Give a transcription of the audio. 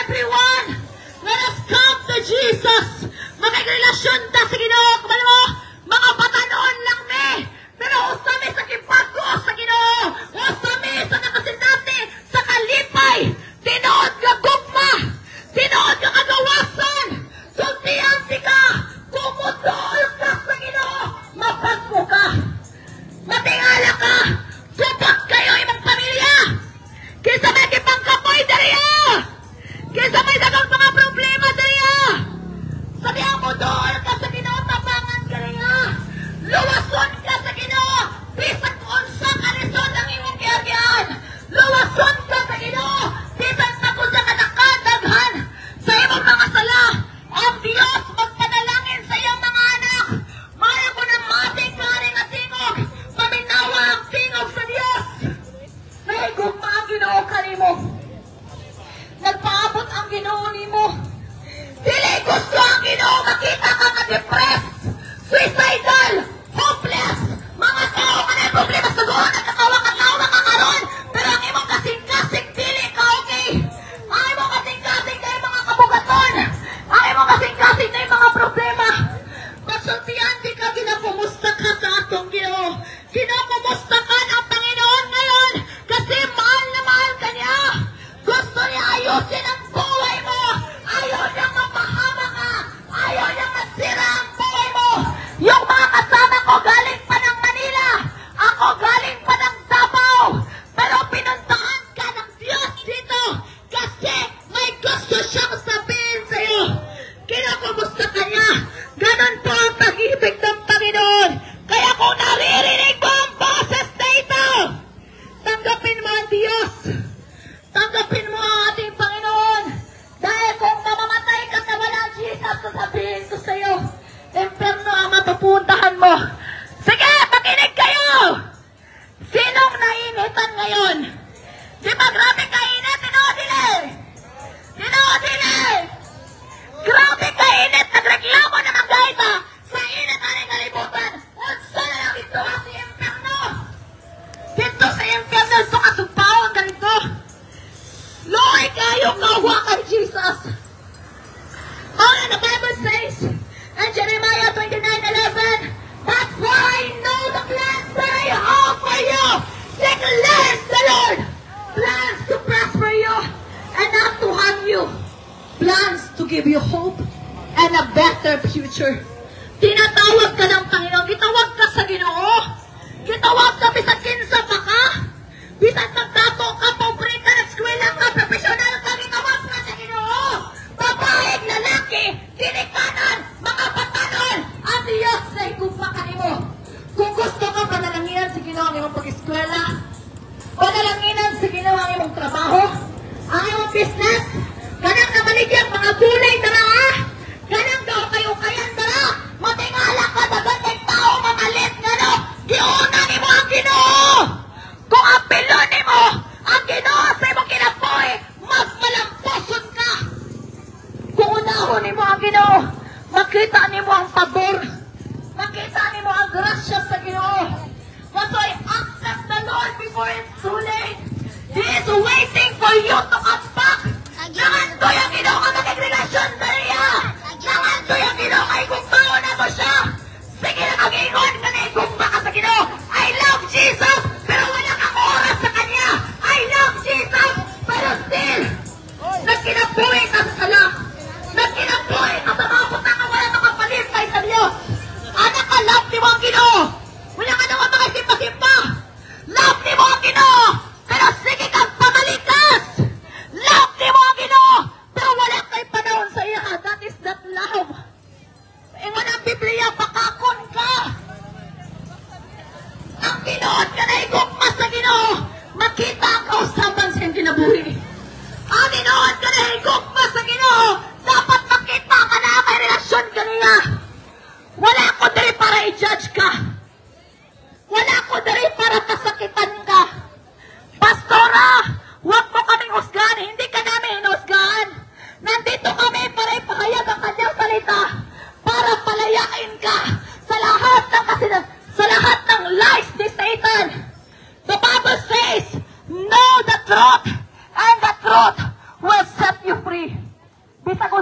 everyone, let us come to Jesus. Makikrelasyon ta sa Ginoo. Kumano mo, mga batanon lang me. Pero usami sa kipago sa Ginoo. Usami sa nakasindati, sa kalipay. Tinood ka gugma. Tinood ka kagawasan. Sultiyan ka. Kumudol ka sa Ginoo. Mapagmo ka. Matingala ka. Supot kayo imong pamilya. Kinsa may kipangkapoy dariya. Kinsa may dagang mga problema dariya. Sabihan mo doon ka sa Ginoo, tabangan ka rin. Luwason ka sa Ginoo. Bisan unsa ka lisod ang imong giagyan. Luwason ka sa Ginoo. Bisan na kung sa kanakadaghan sa imong mga sala. Ang Diyos magpanalangin sa iyong mga anak. Maya ko ng mating karing at tingog. Paminawa ang tingog sa Diyos. May gugma ang Ginoo ka nimo. Nagpaabot ang Ginoo nimo. Dili gusto ang Ginoo makita ka ka-depressed, suicidal, hopeless, mga tao ka na problema sa doon, nagkakawa-katawa ka karon, pero ang imong kasing-kasing dili ka okay. Ang imong kasing-kasing na yung mga kabugaton, ang imong kasing-kasing na yung mga problema. Magsultiyan di ka, ginapumusta ka sa atong Ginoo. Ginapumusta ka ng Panginoon ngayon kasi mahal na mahal ka niya. Gusto niya ayusin ang buhay mo. Ayaw niya mapahama ka. Ayaw niya masira ang buhay mo. Yung mga kasama ko galing pa ng Manila. Ako galing pa ng Davao. Pero pinuntahan ka ng Diyos dito. Kasi may gusto siyang sabihin sa'yo. Kinakumusta ka niya. Ganon po ang pag-ibig ng Panginoon. Kaya kung naririnig mo ang boses na ito, tanggapin mo ang Diyos. Tanggapin mo ang ating Panginoon. Dahil kung mamamatay ka na wala Jesus, sasabihin ko sa iyo, impyerno ang mapupuntahan mo. Sige, makinig kayo! Sinong nainitan ngayon? Di ba grabe kainit? Tinodili! Tinodili! Grabe kainit! Nagreklamo naman guys ha! Sa init na rin kalibutan! Unsa na lang ito ha si impyerno! Dito sa impyerno, ito kasumpaw ang ganito! Lord, kayo kawa kay Jesus. All in the Bible says, in Jeremiah 29:11, that's why I know the plans that I have for you, declares the Lord. Plans to prosper you and not to harm you. Plans to give you hope and a better future. Tinatawag ka ng Panginoon. Gitawag ka sa Ginoo. Gitawag ka bisan kinsa pa ka. Bisan magtato ka, pobre ka, nag-eskwela ka, professional ka, gitawag ka sa Ginoo. Babaeng, lalaki, kinikanan, mga batanon, ang Diyos na igugma ka nimo. Kung gusto ka, panalanginan si Ginoo ang imong pag-eskwela, panalanginan si Ginoo ang imong trabaho, ang imong business, ganang namaligyan, mga gulay dara, ganang daw kayo kayan dara, matingala ka, dagat ng tao, mamalit, gano, giuna nimo ang Ginoo. Kung ang pilon mo, ang Ginoo sa imong kinabuhi, magmalamposon ka. Kung unahon mo ang Ginoo, makita nimo ang pabor, makita nimo ang grasya sa Ginoo. That's why accept the Lord before it's too late. He is waiting for you to come back. Nangandoy ang Ginoo ka magigrelasyon sa niya. Nangandoy ang Ginoo ka igugmaon na mo siya. Sige na mag-ingon ka na igugma ka sa Ginoo. I love Jesus, pero wala kang oras sa Kanya. I love Jesus, pero still, nagkinabuhi ka sa sala. Nagkinabuhi ka sa mga putang na wala makapalit kay sa Diyos. Anak ka, love ni mo ang Ginoo. Wala ka naman mga simpa-simpa. Love ni mo ang Ginoo, pero sige kang pamalikas. Love ni mo ang Ginoo, pero wala kay panahon sa iya. That is that love. Ingon ang Biblia, pakakon ka. Ang Ginoon ka na igugma sa Ginoo, makita ang kausaban sa iyong kinabuhi. Ang Ginoon ka na igugma sa Ginoo, dapat makita ka na may relasyon ka niya. Wala ko diri para i-judge ka. Wala ko diri para kasakitan ka. Pastora, huwag mo kaming husgahan, hindi ka namin hinusgahan. Nandito kami para ipahayag ang kanyang salita, para palayain ka sa lahat ng lies ni Satan. The Bible says, know the truth, and the truth will set you free. Kita ko